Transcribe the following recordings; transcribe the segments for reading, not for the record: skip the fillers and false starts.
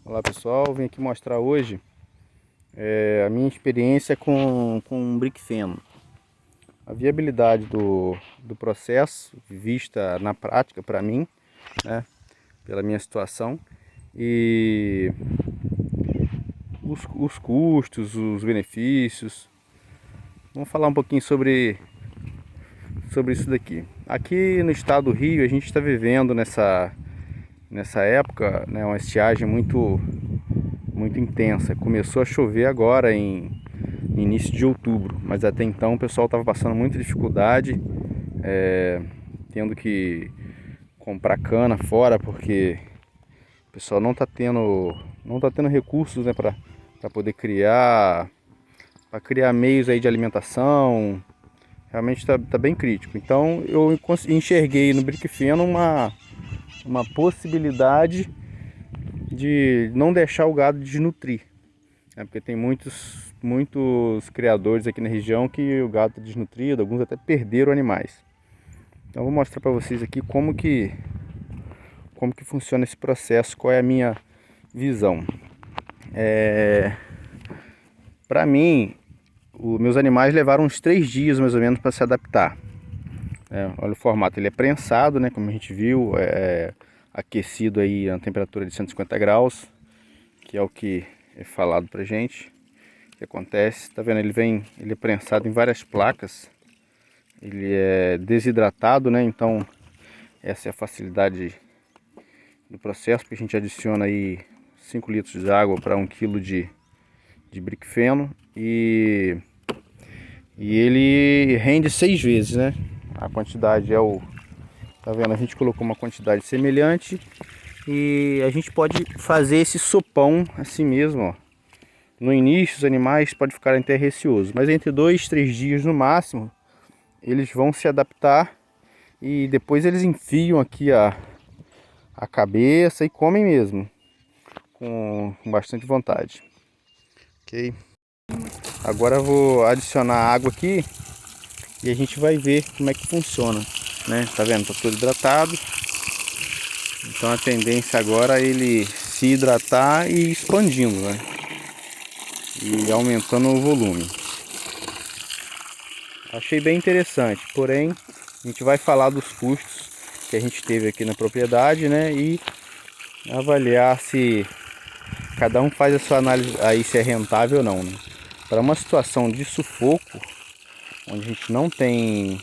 Olá pessoal, vim aqui mostrar hoje a minha experiência com briquifeno. A viabilidade do processo vista na prática para mim, né, pela minha situação, e os custos, os benefícios. Vamos falar um pouquinho sobre isso daqui. Aqui no estado do Rio a gente está vivendo nessa época, né, uma estiagem muito intensa. Começou a chover agora em início de outubro, mas até então o pessoal estava passando muita dificuldade, tendo que comprar cana fora, porque o pessoal não está tendo recursos, né, para poder criar meios aí de alimentação. Realmente está bem crítico. Então eu enxerguei no briquifeno uma possibilidade de não deixar o gado desnutrir, né? Porque tem muitos criadores aqui na região que o gado está desnutrido, alguns até perderam animais. Então vou mostrar para vocês aqui como que funciona esse processo, qual é a minha visão. Para mim, os meus animais levaram uns 3 dias mais ou menos para se adaptar. Olha o formato, ele é prensado, né, como a gente viu, aquecido aí a temperatura de 150 graus, que é o que é falado pra gente. O que acontece, tá vendo, ele é prensado em várias placas, ele é desidratado, né, então essa é a facilidade do processo, porque a gente adiciona aí 5 litros de água para 1 kg de briquifeno e ele rende 6 vezes, né? A quantidade tá vendo? A gente colocou uma quantidade semelhante e a gente pode fazer esse sopão assim mesmo, ó. No início os animais podem ficar até receosos, mas entre 2, 3 dias no máximo eles vão se adaptar e depois eles enfiam aqui a cabeça e comem mesmo, com bastante vontade. Ok? Agora eu vou adicionar água aqui e a gente vai ver como é que funciona, né? Tá vendo? Tá todo hidratado. Então a tendência agora é ele se hidratar e expandindo, né? E aumentando o volume. Achei bem interessante, porém a gente vai falar dos custos que a gente teve aqui na propriedade, né? E avaliar se cada um faz a sua análise aí se é rentável ou não, né? Para uma situação de sufoco, onde a gente não tem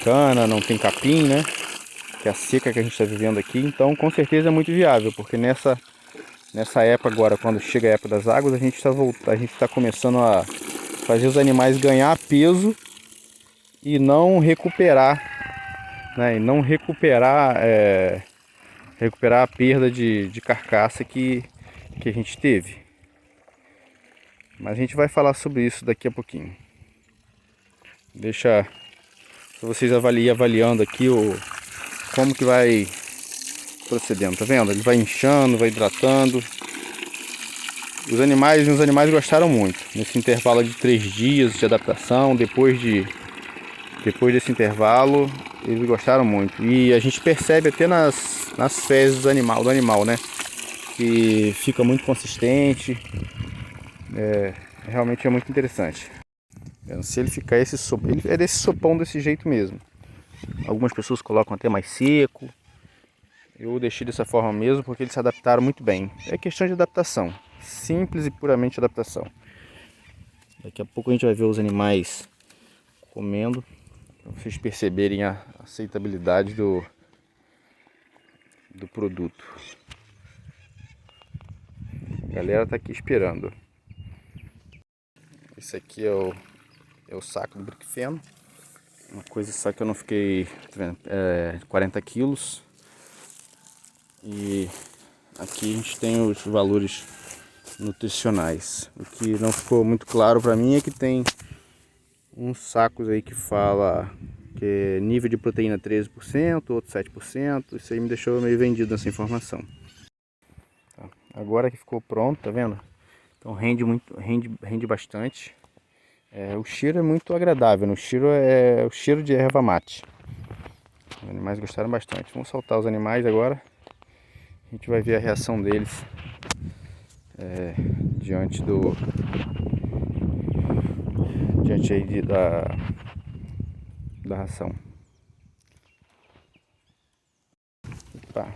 cana, não tem capim, né? Que é a seca que a gente está vivendo aqui, então com certeza é muito viável, porque nessa época agora, quando chega a época das águas, a gente está começando a fazer os animais ganhar peso e não recuperar, né? E não recuperar a perda de carcaça que a gente teve. Mas a gente vai falar sobre isso daqui a pouquinho. Deixa vocês avaliando aqui como que vai procedendo, tá vendo? Ele vai inchando, vai hidratando. Os animais gostaram muito. Nesse intervalo de 3 dias de adaptação, depois desse intervalo, eles gostaram muito. E a gente percebe até nas fezes do animal, né? Que fica muito consistente. Realmente é muito interessante. Se ele ficar ele é desse sopão desse jeito mesmo. Algumas pessoas colocam até mais seco. Eu deixei dessa forma mesmo porque eles se adaptaram muito bem. É questão de adaptação. Simples e puramente adaptação. Daqui a pouco a gente vai ver os animais comendo, para vocês perceberem a aceitabilidade do produto. A galera tá aqui esperando. Esse aqui é o saco do briquifeno. Uma coisa só que eu não fiquei, tá vendo? 40 quilos. E aqui a gente tem os valores nutricionais. O que não ficou muito claro para mim é que tem uns sacos aí que fala que é nível de proteína 13%, outro 7%. Isso aí me deixou meio vendido nessa informação. Tá. Agora que ficou pronto, tá vendo? Então rende bastante. O cheiro é muito agradável, né? O cheiro é o cheiro de erva mate. Os animais gostaram bastante. Vamos soltar os animais agora gente vai ver a reação deles diante aí da ração. Opa.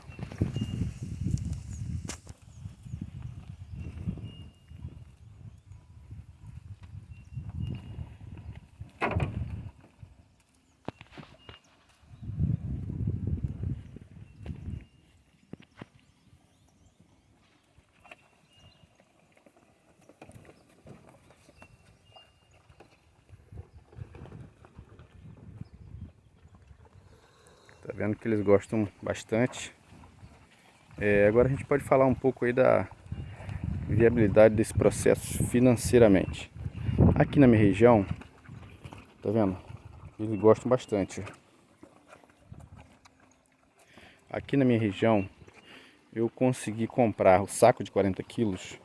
Tá vendo que eles gostam bastante. Agora a gente pode falar um pouco aí da viabilidade desse processo financeiramente. Aqui na minha região, tá vendo? Eles gostam bastante. Aqui na minha região, eu consegui comprar o saco de 40 quilos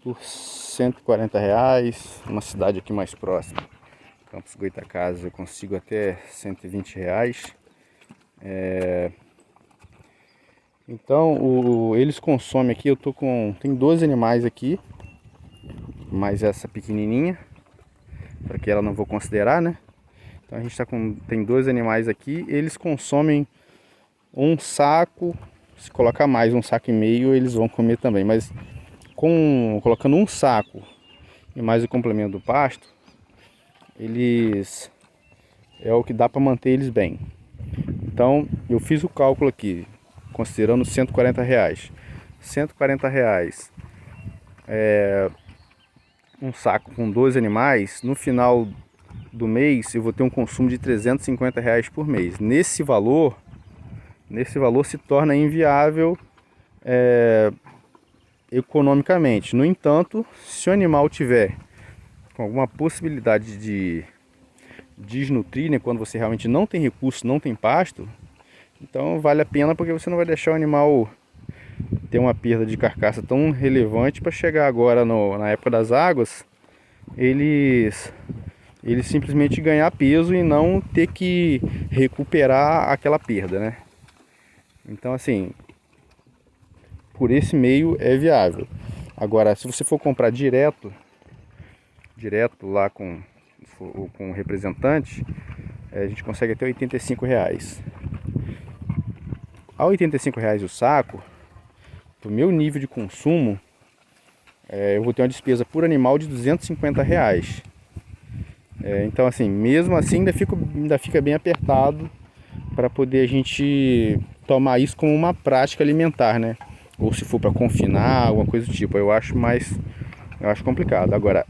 por R$140, numa cidade aqui mais próxima, Campos Goytacazes, eu consigo até R$120. Então eles consomem aqui, tem 12 animais aqui, mais essa pequenininha, para que ela não vou considerar, né? Então a gente tem 12 animais aqui, eles consomem um saco, se colocar mais 1,5 saco, eles vão comer também, mas colocando um saco e mais o complemento do pasto, é o que dá para manter eles bem. Então eu fiz o cálculo aqui, considerando R$140. R$140 um saco com 12 animais, no final do mês eu vou ter um consumo de R$350 por mês. Nesse valor se torna inviável economicamente. No entanto, se o animal tiver com alguma possibilidade de desnutrir, né, quando você realmente não tem recurso, não tem pasto, então vale a pena, porque você não vai deixar o animal ter uma perda de carcaça tão relevante para chegar agora na época das águas, eles simplesmente ganhar peso e não ter que recuperar aquela perda, né? Então assim, por esse meio é viável. Agora, se você for comprar direto lá com o representante, a gente consegue até R$85. A R$85 o saco, pro meu nível de consumo, eu vou ter uma despesa por animal de R$250. Então assim, mesmo assim ainda fica bem apertado para poder a gente tomar isso como uma prática alimentar, né? Ou se for para confinar, alguma coisa do tipo, eu acho complicado. Agora,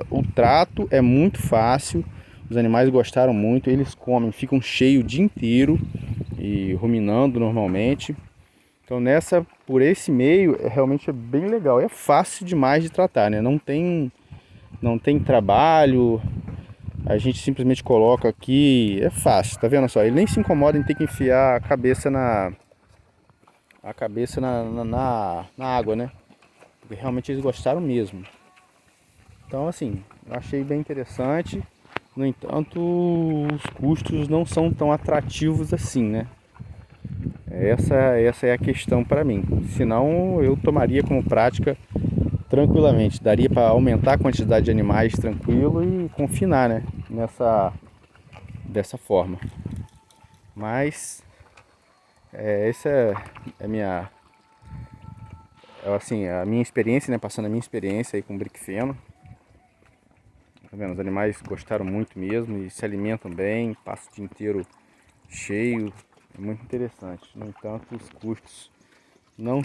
o trato é muito fácil, os animais gostaram muito, eles comem, ficam cheios o dia inteiro e ruminando normalmente. Então por esse meio, realmente é bem legal, é fácil demais de tratar, né? Não tem trabalho, a gente simplesmente coloca aqui, é fácil, tá vendo só? Ele nem se incomoda em ter que enfiar a cabeça na água, né? Porque realmente eles gostaram mesmo. Então assim, eu achei bem interessante. No entanto, os custos não são tão atrativos assim, né? Essa é a questão para mim. Senão eu tomaria como prática tranquilamente. Daria para aumentar a quantidade de animais tranquilo e confinar, né? Dessa forma. Mas essa é a minha experiência, né? Passando a minha experiência aí com briquifeno. Tá vendo? Os animais gostaram muito mesmo e se alimentam bem, passam o dia inteiro cheio. É muito interessante. No entanto, os custos não